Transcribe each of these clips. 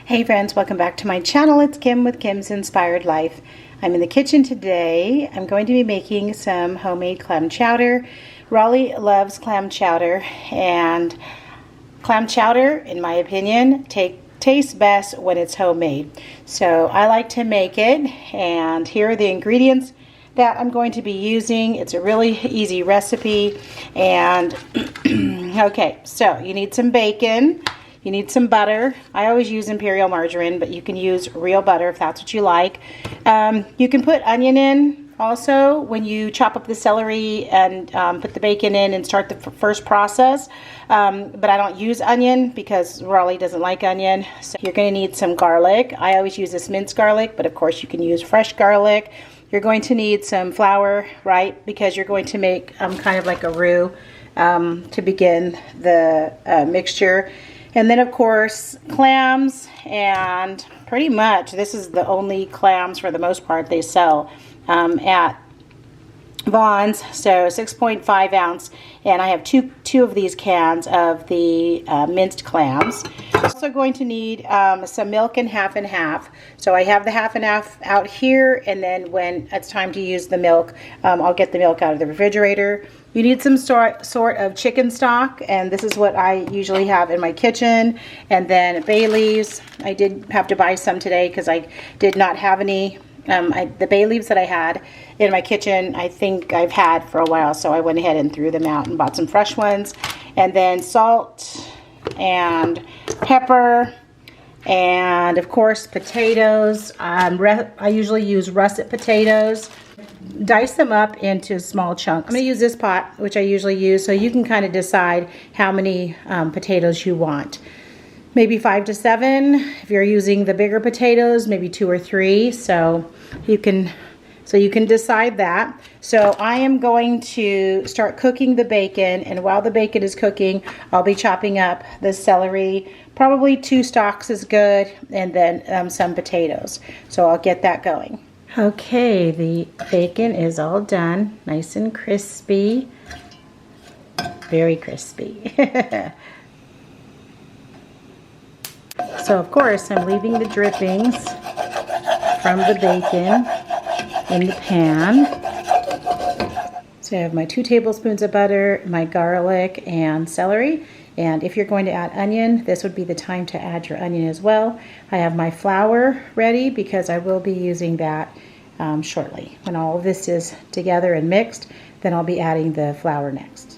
Hey friends, welcome back to my channel. It's Kim with Kim's Inspired Life. I'm in the kitchen today. I'm going to be making some homemade clam chowder. Raleigh loves clam chowder, and clam chowder, in my opinion, tastes best when it's homemade. So I like to make it, and here are the ingredients that I'm going to be using. It's a really easy recipe. And okay, so you need some bacon. You need some butter. I always use imperial margarine, but you can use real butter if that's what you like. You can put onion in also when you chop up the celery and put the bacon in and start the first process. But I don't use onion because Raleigh doesn't like onion. So you're going to need some garlic. I always use this minced garlic, but of course you can use fresh garlic. You're going to need some flour, right? Because you're going to make kind of like a roux to begin the mixture. And then of course clams, and pretty much this is the only clams for the most part they sell at Vaughn's. So 6.5 ounce, and I have two of these cans of the minced clams. Also going to need some milk and half. So I have the half and half out here, and then when it's time to use the milk, I'll get the milk out of the refrigerator. You need some sort of chicken stock, and this is what I usually have in my kitchen. And then bay leaves. I did have to buy some today because I did not have any. The bay leaves that I had in my kitchen, I think I've had for a while, so I went ahead and threw them out and bought some fresh ones. And then salt and pepper, and of course potatoes. I usually use russet potatoes. Dice them up into small chunks. I'm going to use this pot, which I usually use, so you can kind of decide how many potatoes you want. Maybe 5 to 7. If you're using the bigger potatoes, maybe 2 or 3. So you can decide that. So I am going to start cooking the bacon, and while the bacon is cooking, I'll be chopping up the celery. Probably 2 stalks is good, and then some potatoes. So I'll get that going. Okay, the bacon is all done, nice and crispy, very crispy. So of course I'm leaving the drippings from the bacon in the pan. So I have my 2 tablespoons of butter, my garlic and celery. And if you're going to add onion, this would be the time to add your onion as well. I have my flour ready because I will be using that shortly. When all of this is together and mixed, then I'll be adding the flour next.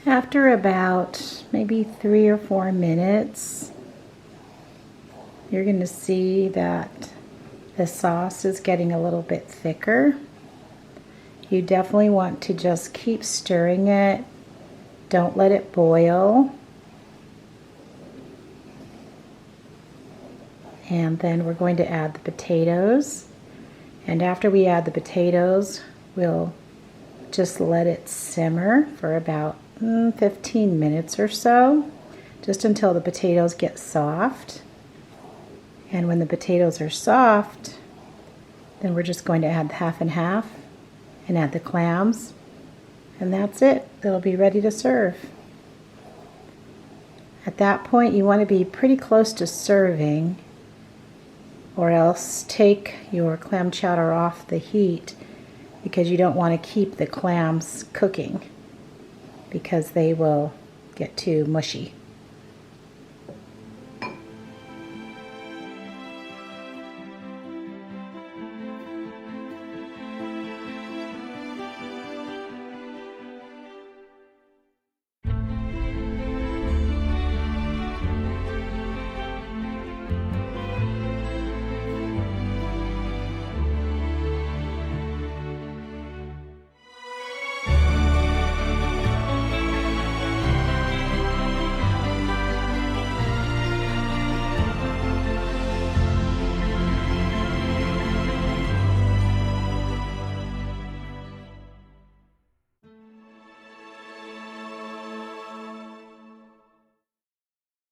After about maybe 3 or 4 minutes, you're going to see that the sauce is getting a little bit thicker. You definitely want to just keep stirring it. Don't let it boil. And then we're going to add the potatoes. And after we add the potatoes, we'll just let it simmer for about 15 minutes or so, just until the potatoes get soft. And when the potatoes are soft, then we're just going to add the half and half and add the clams, and that's it. It'll be ready to serve. At that point, you want to be pretty close to serving, or else take your clam chowder off the heat, because you don't want to keep the clams cooking because they will get too mushy.